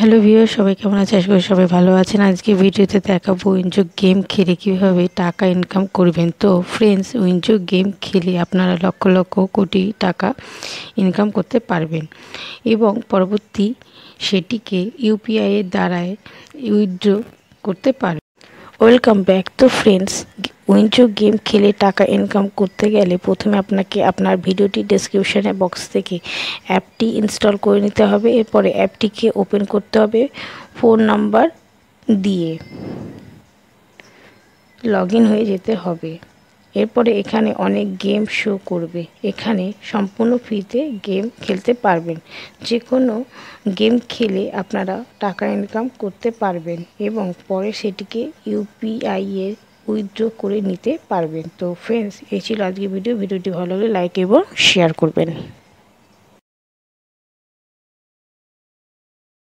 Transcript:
Hello viewer, সবাই কেমন আছে? আশা করি সবাই ভালো আছেন। আজকে ভিডিওতে দেখাবো উইনজো গেম খেলে কীভাবে টাকা ইনকাম করবেন। তো ফ্রেন্ডস, উইনজো গেম খেলে আপনারা লক্ষ লক্ষ কোটি টাকা ইনকাম করতে পারবেন এবং পরবর্তী সেটিকে ইউপিআই এর দ্বারায় উইথড্র করতে পারবেন। Welcome back. তো ফ্রেন্ডস, উইনজো গেম খেলে টাকা ইনকাম করতে গেলে প্রথমে আপনাকে আপনার ভিডিওটি ডেসক্রিপশানে বক্স থেকে অ্যাপটি ইনস্টল করে নিতে হবে। এরপরে অ্যাপটিকে ওপেন করতে হবে ফোন নাম্বার দিয়ে লগ ইন হয়ে যেতে হবে। এরপরে এখানে অনেক গেম শো করবে। এখানে সম্পূর্ণ ফ্রিতে গেম খেলতে পারবেন। যে কোনো গেম খেলে আপনারা টাকা ইনকাম করতে পারবেন এবং পরে সেটিকে ইউপিআই এ উইথড্র করে নিতে পারবেন। তো ফ্রেন্ডস, এই ছিল আজকে ভিডিওটি ভালো লাগলে লাইক এবং শেয়ার করবেন।